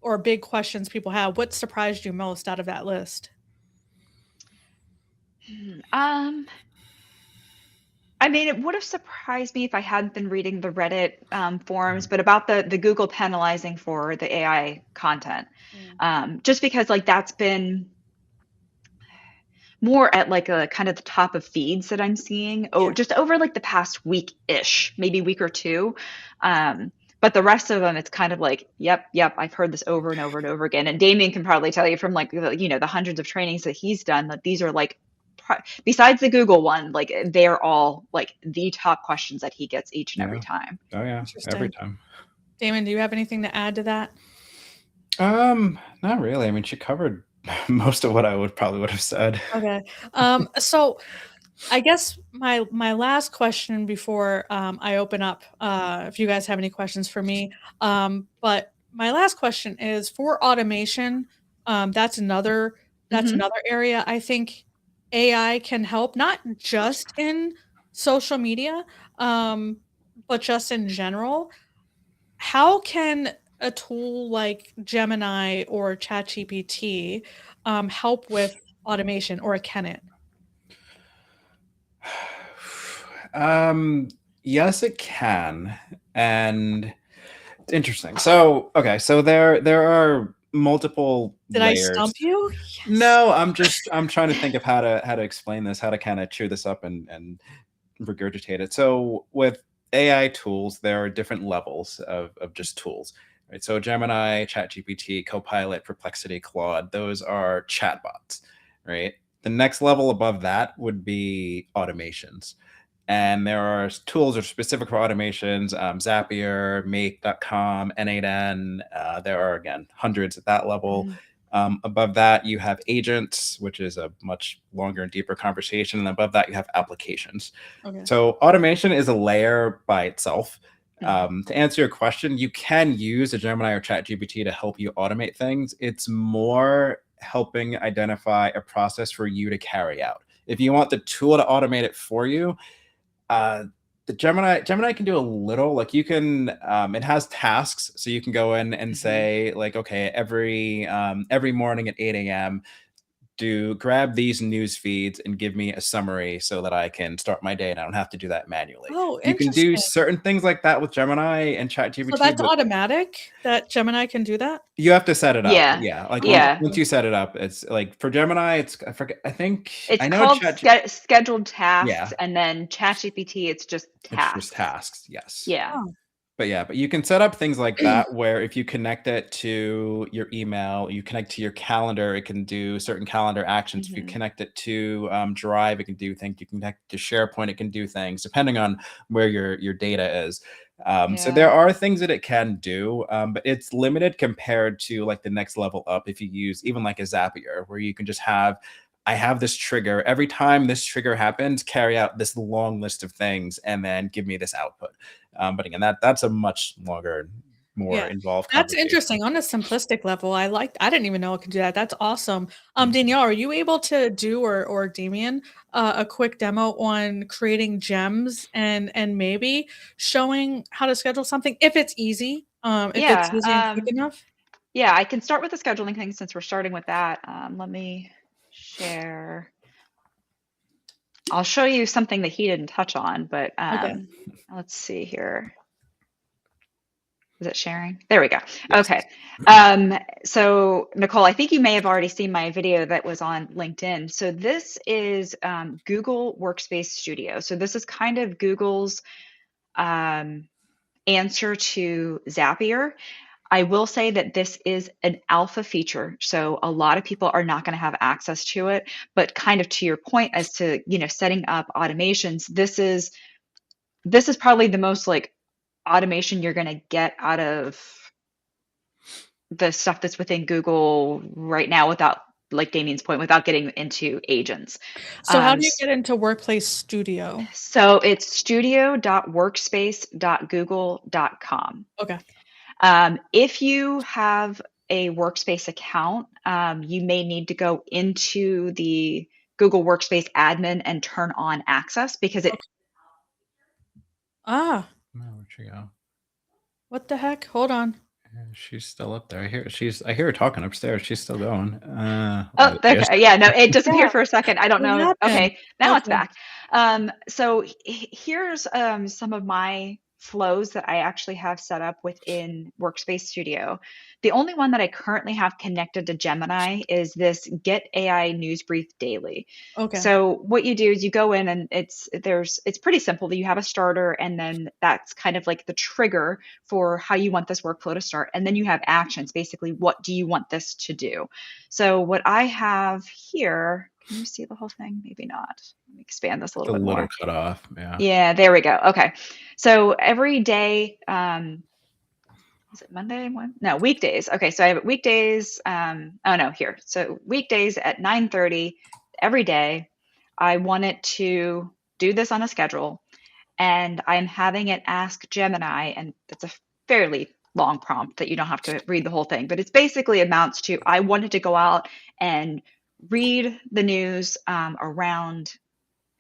or big questions people have, what surprised you most out of that list? I mean, it would have surprised me if I hadn't been reading the Reddit forums, but about the Google penalizing for the AI content, just because like that's been more at like a kind of the top of feeds that I'm seeing. Oh, Yeah. just over like the past week-ish, maybe week or two. But the rest of them, it's kind of like, yep, I've heard this over and over and over again. And Damien can probably tell you from like the hundreds of trainings that he's done that these are like, besides the Google one, like they're all like the top questions that he gets each and every time. Oh yeah, every Interesting. time. Damon, do you have anything to add to that? Not really. I mean, she covered most of what I would have said. Okay. So I guess my last question before I open up, if you guys have any questions for me, but my last question is for automation. That's another area I think AI can help, not just in social media, but just in general. How can a tool like Gemini or ChatGPT help with automation, or can it? Yes, it can, and it's interesting. So, okay, so there are multiple Did I layers. stump you? Yes. No, I'm trying to think of how to explain this, how to kind of chew this up and regurgitate it. So with AI tools, there are different levels of just tools. Right. So Gemini, ChatGPT, Copilot, Perplexity, Claude, those are chatbots, right? The next level above that would be automations. And there are tools that are specific for automations, Zapier, Make.com, N8N. There are, again, hundreds at that level. Above that, you have agents, which is a much longer and deeper conversation. And above that, you have applications. Okay. So automation is a layer by itself. To answer your question, you can use a Gemini or ChatGPT to help you automate things. It's more helping identify a process for you to carry out. If you want the tool to automate it for you, the Gemini can do a little, like you can, it has tasks. So you can go in and say like, okay, every morning at 8 a.m., grab these news feeds and give me a summary so that I can start my day and I don't have to do that manually. Oh, You can do interesting. certain things like that with Gemini and ChatGPT. So that's but automatic that Gemini can do that? you have to set it up. Yeah. Yeah. Like Yeah. once you set it up, it's like for Gemini, I forget. It's I know called scheduled tasks, Yeah. and then ChatGPT, it's just It's just tasks. tasks. Yes. Yeah. Oh. But you can set up things like that where if you connect it to your email, you connect to your calendar, it can do certain calendar actions. If you connect it to Drive, it can do things. You can connect it to SharePoint, it can do things depending on where your data is. So there Yeah. are things that it can do, but it's limited compared to like the next level up. If you use even like a Zapier, where you can just have, I have this trigger. Every time this trigger happens, carry out this long list of things and then give me this output. But again, that's a much longer, more Yeah, involved that's conversation. interesting on a simplistic level. I didn't even know it could do that. That's awesome. Danielle, are you able to do or Damien a quick demo on creating gems and maybe showing how to schedule something if it's easy, if it's easy and quick Yeah. enough? Yeah, I can start with the scheduling thing since we're starting with that. Let me share. I'll show you something that he didn't touch on, but Okay. let's see here. Is it sharing? There we go. Yes. Okay. So Nicole, I think you may have already seen my video that was on LinkedIn. So this is Google Workspace Studio. So this is kind of Google's answer to Zapier. I will say that this is an alpha feature, so a lot of people are not going to have access to it. But kind of to your point as to, setting up automations, this is probably the most like automation you're going to get out of the stuff that's within Google right now without, like Damien's point, without getting into agents. So how do you get into Workplace Studio? So it's studio.workspace.google.com. Okay. If you have a Workspace account, you may need to go into the Google Workspace admin and turn on access because it. Ah, Oh, where'd she go? what the heck? Hold on. Yeah, she's still up there. I hear her talking upstairs. She's still going. Oh, There she is. okay. Yeah, no, it disappeared Yeah, for a second. I don't what know. happened? Okay, now it's Okay. back. So here's some of my flows that I actually have set up within Workspace Studio. The only one that I currently have connected to Gemini is this Get AI News Brief Daily. Okay. So what you do is you go in and it's pretty simple. You have a starter and then that's kind of like the trigger for how you want this workflow to start. And then you have actions, basically what do you want this to do? So what I have here, can you see the whole thing? Maybe not. Let me expand this a It's little a bit little more. cut off. Yeah. Yeah, there we go. Okay. So every day, is it Monday? No, weekdays. Okay, so I have weekdays. Oh no, here. So weekdays at 9:30 every day. I want it to do this on a schedule, and I'm having it ask Gemini, and it's a fairly long prompt that you don't have to read the whole thing, but it's basically amounts to I wanted to go out and read the news around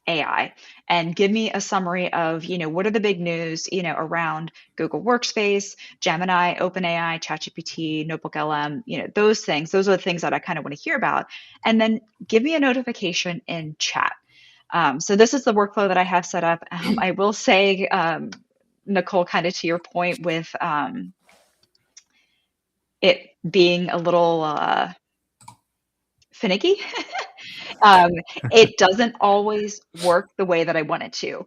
AI and give me a summary of, what are the big news, around Google Workspace, Gemini, OpenAI, ChatGPT, Notebook LM, those things. Those are the things that I kind of want to hear about. And then give me a notification in chat. So this is the workflow that I have set up. I will say, Nicole, kind of to your point with it being a little finicky. um, it doesn't always work the way that I want it to.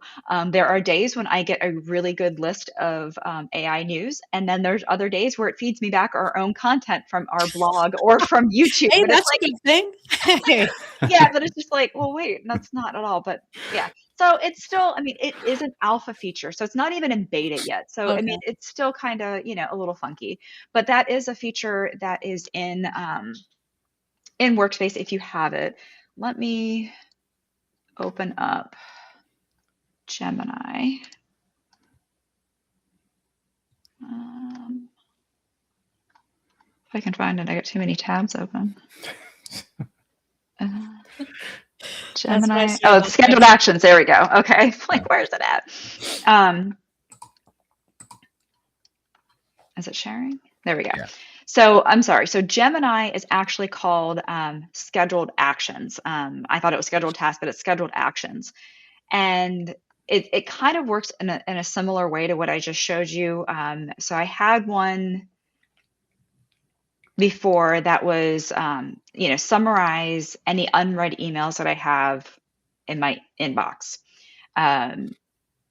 There are days when I get a really good list of AI news, and then there's other days where it feeds me back our own content from our blog or from YouTube. Hey, But it's that's a like, good thing. Hey. yeah, but it's just like, well, wait, that's not at all. But yeah, so it's still, I mean, it is an alpha feature, so it's not even in beta yet. So I Okay. mean, it's still kind of, a little funky, but that is a feature that is in Workspace if you have it. Let me open up Gemini. If I can find it, I got too many tabs open. Uh, That's what I Gemini. see Oh, all it's the time. scheduled actions. There we go. Okay. Yeah. Like, where's it at? Um, is it sharing? There we go. Yeah. So I'm sorry. So Gemini is actually called scheduled actions. I thought it was scheduled tasks, but it's scheduled actions. And it kind of works in a similar way to what I just showed you. So I had one before that was, summarize any unread emails that I have in my inbox. Um,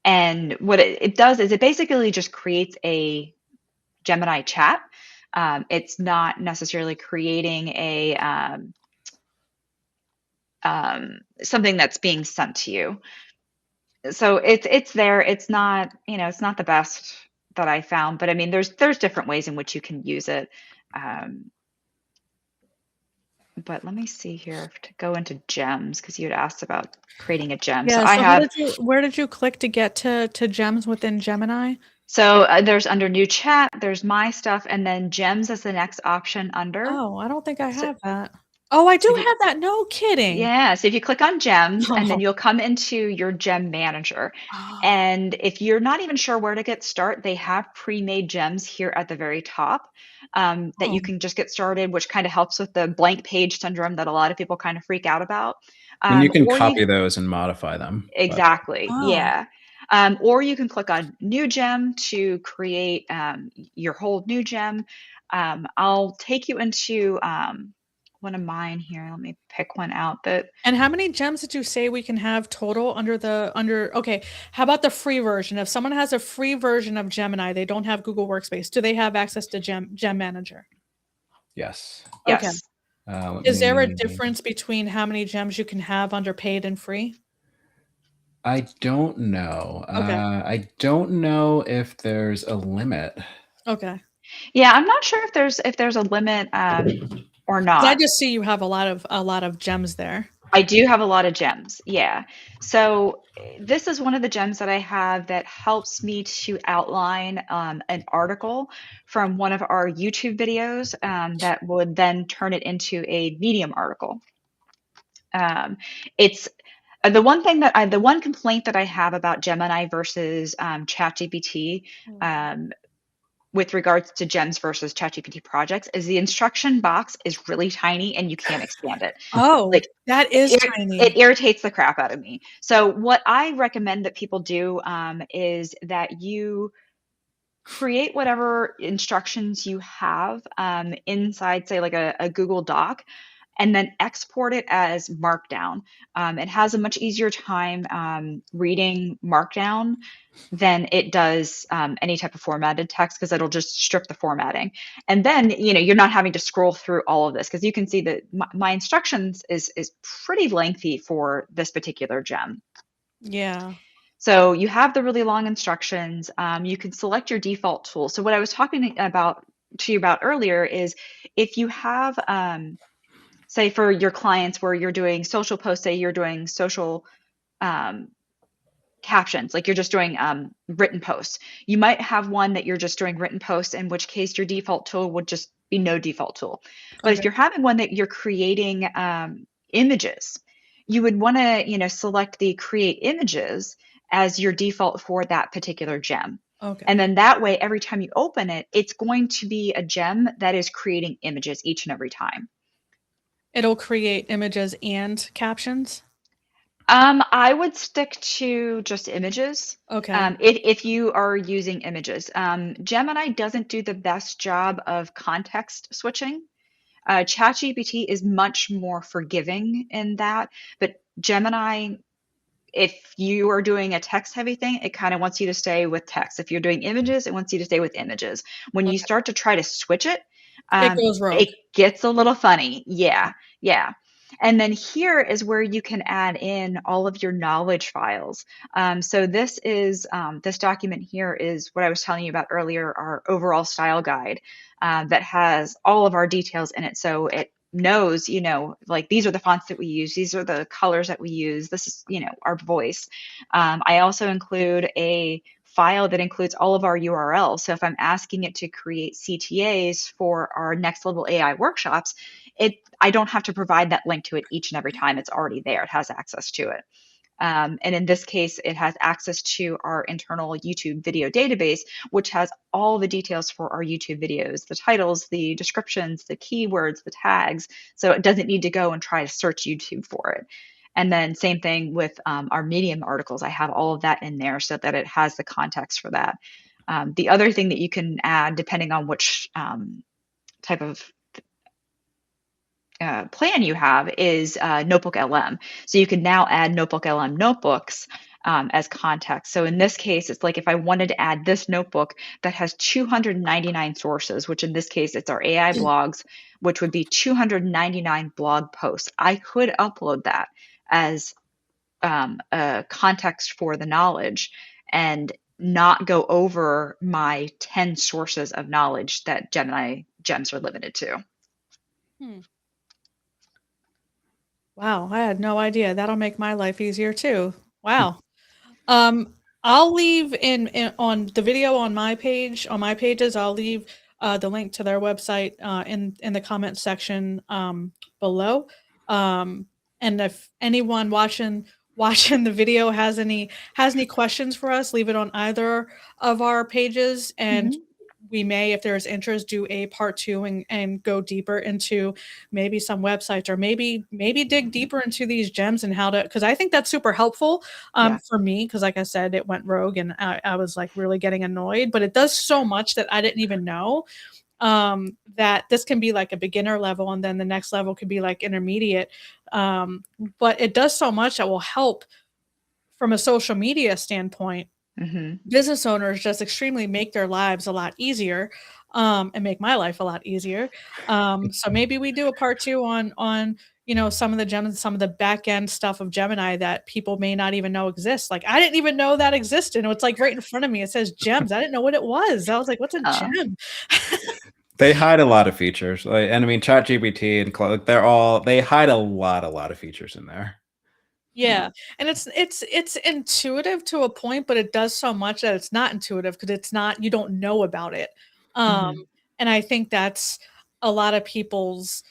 And what it does is it basically just creates a Gemini chat. It's not necessarily creating a something that's being sent to you. So it's there. It's not, it's not the best that I found, but I mean, there's different ways in which you can use it. Um, but let me see here to go into gems because you had asked about creating a gem. So Yeah, I so how have did you where did you click to get to gems within Gemini? so there's under new chat, there's my stuff, and then gems is the next option under. Oh, I don't think I So, have that. Oh, I so do if you, have that. No kidding. yeah, so if you click on gems and then Oh. you'll come into your gem manager. Oh. And if you're not even sure where to get started, they have pre-made gems here at the very top that Oh. you can just get started, which kind of helps with the blank page syndrome that a lot of people kind of freak out about. And you can Or you copy those and modify them. But Exactly, Oh. yeah. Or you can click on new gem to create your whole new gem. I'll take you into one of mine here. Let me pick one out that And how many gems did you say we can have total under okay, how about the free version? If someone has a free version of Gemini, they don't have Google Workspace, do they have access to Gem Manager? yes. Okay. yes. Let Is there a me. difference between how many gems you can have under paid and free? I don't know. Okay. I don't know if there's a limit. Okay. Yeah, I'm not sure if there's a limit or 'Cause I not. just see you have a lot of gems there. I do have a lot of gems. Yeah. So this is one of the gems that I have that helps me to outline an article from one of our YouTube videos that would then turn it into a Medium article. It's the one complaint that I have about Gemini versus ChatGPT with regards to gems versus ChatGPT projects is the instruction box is really tiny and you can't expand it. Oh, Like that is it tiny. irritates the crap out of me. So what I recommend that people do is that you create whatever instructions you have inside, say, like a Google Doc, and then export it as Markdown. It has a much easier time reading Markdown than it does any type of formatted text because it'll just strip the formatting. And then, you're not having to scroll through all of this because you can see that my instructions is pretty lengthy for this particular gem. Yeah. So you have the really long instructions. You can select your default tool. So what I was talking about to you about earlier is if you have, say, for your clients where you're doing social posts, say you're doing social um, captions, like you're just doing written posts. You might have one that you're just doing written posts, in which case your default tool would just be no default tool. But if Okay. you're having one that you're creating images, you would want to, select the create images as your default for that particular gem. And Okay. then that way, every time you open it, it's going to be a gem that is creating images each and every time. It'll create images and captions? I would stick to just images. Okay. If you are using images, Gemini doesn't do the best job of context switching. ChatGPT is much more forgiving in that, but Gemini, if you are doing a text heavy thing, it kind of wants you to stay with text. If you're doing images, it wants you to stay with images. When you Okay. start to try to switch it, It goes rogue. it gets a little funny. Yeah, yeah. And then here is where you can add in all of your knowledge files. So this document here is what I was telling you about earlier, our overall style guide that has all of our details in it. So it knows, like these are the fonts that we use, these are the colors that we use, this is, our voice. I also include a file that includes all of our URLs. So if I'm asking it to create CTAs for our next level AI workshops, I don't have to provide that link to it each and every time. It's already there. It has access to it. And in this case, it has access to our internal YouTube video database, which has all the details for our YouTube videos, the titles, the descriptions, the keywords, the tags. So it doesn't need to go and try to search YouTube for it. And then same thing with our Medium articles. I have all of that in there so that it has the context for that. The other thing that you can add, depending on which type of plan you have is Notebook LM. So you can now add Notebook LM notebooks as context. So in this case, it's like if I wanted to add this notebook that has 299 sources, which in this case, it's our AI blogs, which would be 299 blog posts. I could upload that as a context for the knowledge and not go over my 10 sources of knowledge that Gemini gems are limited to. Wow, I had no idea. That'll make my life easier too. Wow. I'll leave in on the video on my page, on my pages, I'll leave the link to their website in the comment section below. And if anyone watching the video has any questions for us, leave it on either of our pages, and we may, if there's interest, do a part 2 and go deeper into maybe some websites, or maybe dig deeper into these gems and how to, because I think that's super helpful for me, because like I said, it went rogue and I was like really getting annoyed, but it does so much that I didn't even know that this can be like a beginner level, and then the next level could be like intermediate. But it does so much that will help from a social media standpoint. Business owners just extremely make their lives a lot easier, and make my life a lot easier. So maybe we do a part 2 on some of the gems, some of the back end stuff of Gemini that people may not even know exists. Like I didn't even know that existed. It's like right in front of me. It says gems. I didn't know what it was. I was like, what's a gem? They hide a lot of features, and I mean, ChatGPT and Claude, they hide a lot of features in there. Yeah, and it's intuitive to a point, but it does so much that it's not intuitive because it's not, you don't know about it. And I think that's a lot of people's,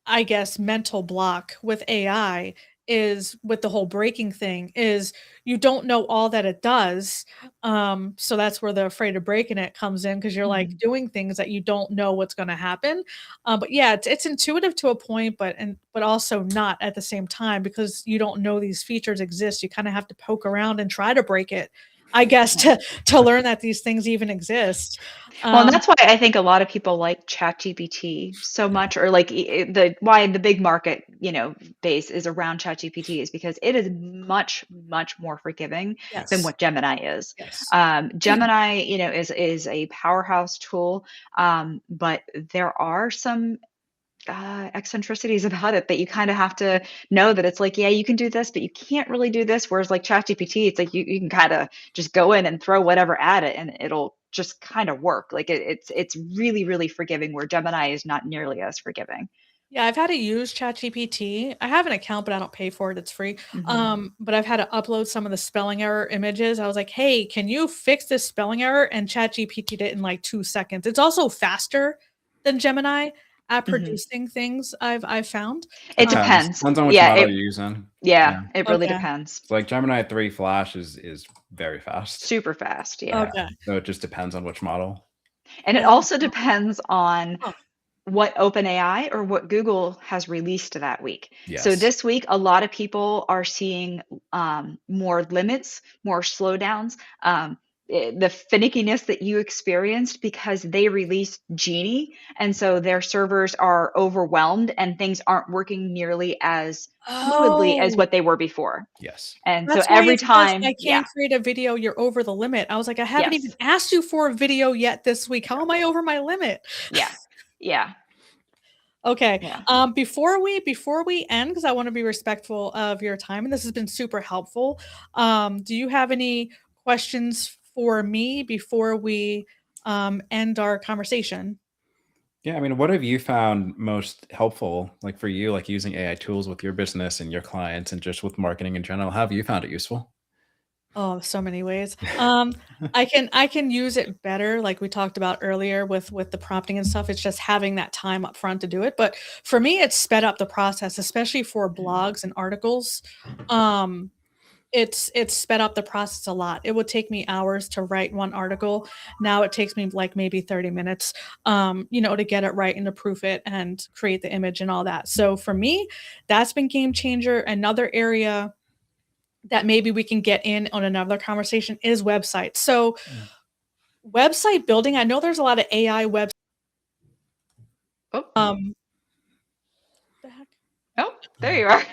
I guess, mental block with AI, is with the whole breaking thing, is you don't know all that it does. So that's where the afraid of breaking it comes in, because you're like doing things that you don't know what's going to happen. But yeah, it's intuitive to a point, but also not at the same time, because you don't know these features exist. You kind of have to poke around and try to break it, I guess, to learn that these things even exist. Well, and that's why I think a lot of people like ChatGPT so much, or like why the big market, base is around ChatGPT, is because it is much, much more forgiving than what Gemini is. Yes. Gemini, is a powerhouse tool, but there are some eccentricities about it that you kind of have to know, that it's like, yeah, you can do this, but you can't really do this. Whereas like ChatGPT, it's like you can kind of just go in and throw whatever at it and it'll just kind of work. Like it's really, really forgiving, where Gemini is not nearly as forgiving. Yeah, I've had to use ChatGPT. I have an account, but I don't pay for it. It's free. But I've had to upload some of the spelling error images. I was like, hey, can you fix this spelling error? And ChatGPT did it in like 2 seconds. It's also faster than Gemini at producing things, I've found. It depends. Depends on which model you're using. Yeah, it really depends. So like Gemini 3 Flash is very fast. Super fast, yeah. Okay. So it just depends on which model. And it also depends on what OpenAI or what Google has released that week. Yes. So this week, a lot of people are seeing more limits, more slowdowns, the finickiness that you experienced because they released Genie. And so their servers are overwhelmed and things aren't working nearly as fluidly as what they were before. Yes. And That's so every time I can't create a video, you're over the limit. I was like, I haven't even asked you for a video yet this week. How am I over my limit? Yeah. Okay. Before we end, because I want to be respectful of your time, and this has been super helpful. Do you have any questions for me before we end our conversation? Yeah, I mean, what have you found most helpful, like for you, like using AI tools with your business and your clients and just with marketing in general? How have you found it useful? Oh, so many ways. I can use it better, like we talked about earlier with the prompting and stuff. It's just having that time up front to do it. But for me, it's sped up the process, especially for blogs and articles. It's sped up the process a lot. It would take me hours to write one article. Now it takes me like maybe 30 minutes, to get it right and to proof it and create the image and all that. So for me, that's been game changer. Another area that maybe we can get in on another conversation is websites. So website building, I know there's a lot of AI websites. The heck? Oh, there you are.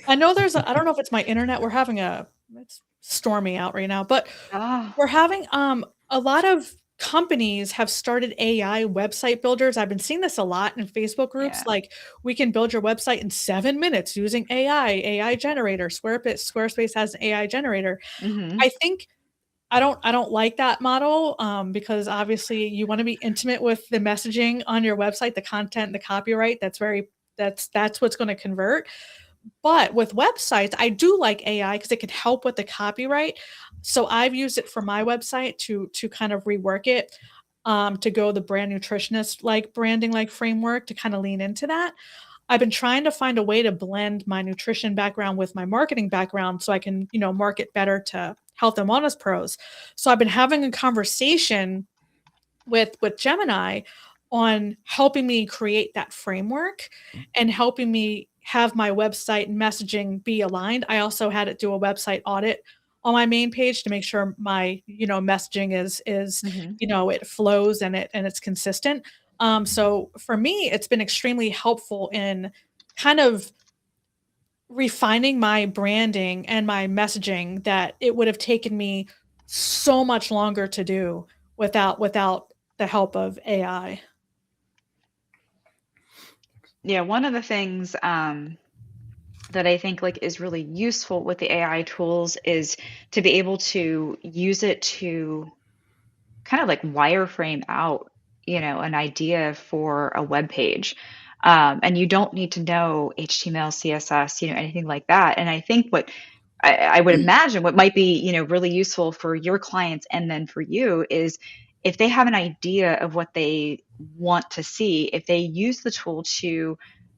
I know I don't know if it's my internet. We're having a it's stormy out right now, but Ah, we're having a lot of companies have started AI website builders. I've been seeing this a lot in Facebook groups. yeah. Like, we can build your website in 7 minutes using AI generator. Squarespace has an AI generator. Hmm. I think I don't like that model, because obviously you want to be intimate with the messaging on your website, the content, the copyright. That's what's going to convert. But with websites, I do like AI because it can help with the copyright. So I've used it for my website to kind of rework it, to go the brand nutritionist like branding like framework to kind of lean into that. I've been trying to find a way to blend my nutrition background with my marketing background so I can, market better to health and wellness pros. So I've been having a conversation with Gemini on helping me create that framework and helping me have my website and messaging be aligned. I also had it do a website audit on my main page to make sure my, messaging is, Hmm. it flows and it's consistent. So for me, it's been extremely helpful in kind of refining my branding and my messaging that it would have taken me so much longer to do without the help of AI. Yeah, one of the things that I think like is really useful with the AI tools is to be able to use it to kind of like wireframe out, an idea for a web page. And you don't need to know HTML, CSS, anything like that. And I think what I would imagine what might be, really useful for your clients and then for you is if they have an idea of what they want to see, if they use the tool to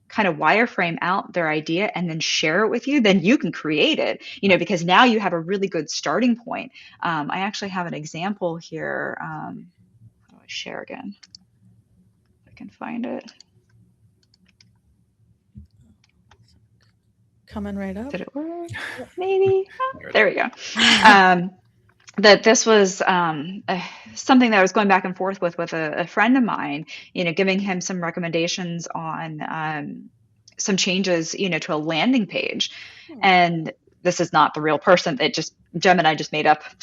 kind of wireframe out their idea and then share it with you, then you can create it, because now you have a really good starting point. I actually have an example here. How do I share again? If I can find it. Coming right up. Did it work? Maybe. Oh, there we go. Um, that this was something that I was going back and forth with a friend of mine, giving him some recommendations on some changes, to a landing page. Hmm. And this is not the real person. It just Gemini just made up a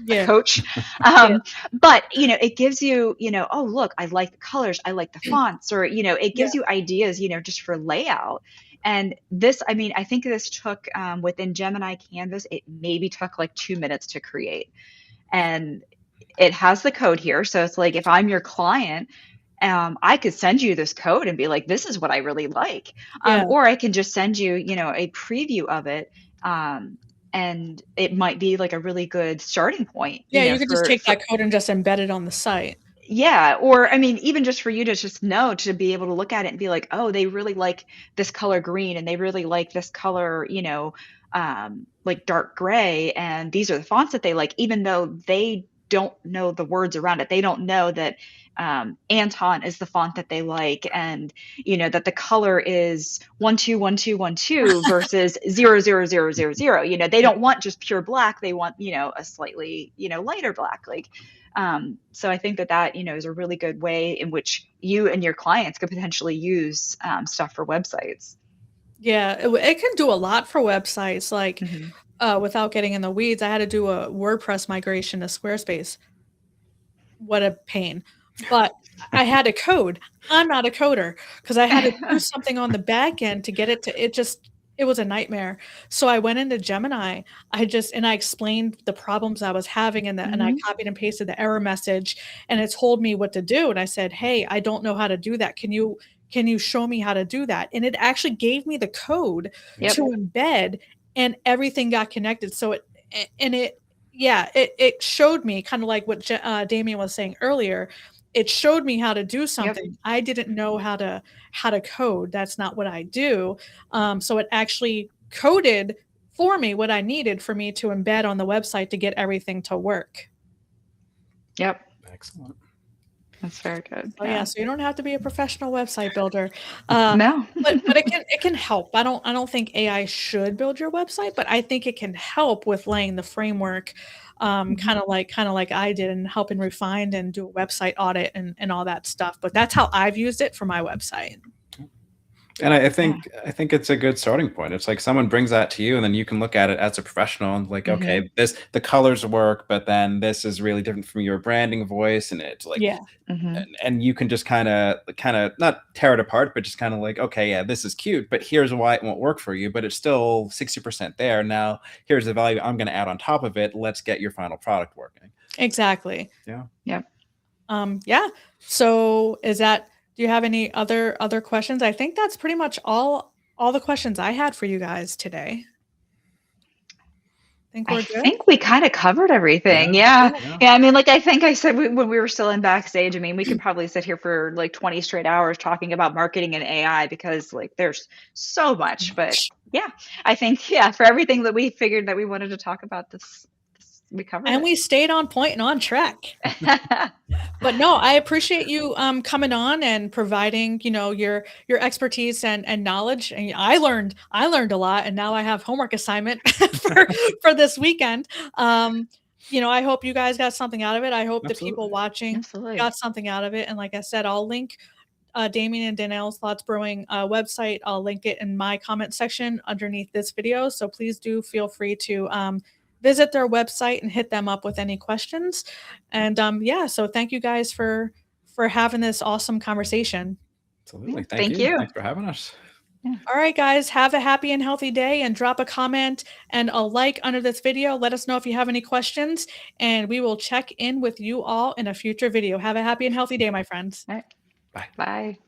Yeah, coach. yeah, But it gives you, oh look, I like the colors, I like the fonts, or it yeah, gives you ideas, just for layout. And this, I mean, I think this took within Gemini Canvas, it maybe took like 2 minutes to create. And it has the code here. So it's like if I'm your client, I could send you this code and be like, this is what I really like. yeah, Or I can just send you, a preview of it. And it might be like a really good starting point, yeah. You could just take for that code and just embed it on the site. yeah, or I mean, even just for you to just know to be able to look at it and be like, oh, they really like this color green and they really like this color, like dark gray, and these are the fonts that they like, even though they don't know the words around it. They don't know that Anton is the font that they like, and that the color is 121212 versus 00000. They Yeah, don't want just pure black. They want a slightly lighter black, like. So I think that is a really good way in which you and your clients could potentially use stuff for websites. yeah. It can do a lot for websites. Like, Hmm. without getting in the weeds, I had to do a WordPress migration to Squarespace. What a pain. But I had a code. I'm not a coder because I had to do something on the back end to get it was a nightmare. So I went into Gemini. I explained the problems I was having and I Hmm. copied and pasted the error message and it told me what to do. And I said, "Hey, I don't know how to do that. Can you show me how to do that?" And it actually gave me the code Yep. to embed and everything got connected. So it yeah, it showed me kind of like what Damien was saying earlier. It showed me how to do Yep. something. I didn't know how to code. That's not what I do. So it actually coded for me what I needed for me to embed on the website to get everything to work. Yep. Excellent. That's very good. Oh yeah, Yeah. so you don't have to be a professional website builder, uh, No. but it can help. I don't think AI should build your website, but I think it can help with laying the framework, Mhm. kind of like I did, and helping refine and do a website audit and all that stuff. But that's how I've used it for my website. And I think it's a good starting point. It's like someone brings that to you, and then you can look at it as a professional and like, Mhm. okay, the colors work, but then this is really different from your branding voice, and it's like, Yeah. Mhm. and you can just kind of not tear it apart, but just kind of like, okay, yeah, this is cute, but here's why it won't work for you, but it's still 60% there. Now here's the value I'm going to add on top of it. Let's get your final product working. Exactly. Yeah. Yep. Yeah. So do you have any other questions? I think that's pretty much all the questions I had for you guys today. Think I we're good? think we kinda covered everything, Yeah. yeah. Yeah. Yeah. Yeah, I mean, like, I think I said when we were still in backstage, I mean, we could probably sit here for, like, 20 straight hours talking about marketing and AI because, like, there's so much, but yeah, I think, yeah, for everything that we figured that we wanted to talk about, this we covered And it. we stayed on point and on track. But no, I appreciate you coming on and providing, your expertise and knowledge. And I learned a lot, and now I have homework assignment for this weekend. I hope you guys got something out of it. I hope the people Absolutely. watching Absolutely. got something out of it. And like I said, I'll link Damien and Danielle's Thoughts Brewing website. I'll link it in my comment section underneath this video. So please do feel free to visit their website and hit them up with any questions. And yeah, so thank you guys for having this awesome conversation. Yeah, Absolutely. Thank thank you. you. Thanks for having us. Yeah. All right, guys, have a happy and healthy day and drop a comment and a like under this video. Let us know if you have any questions, and we will check in with you all in a future video. Have a happy and healthy day, my friends. Right. Bye. Bye.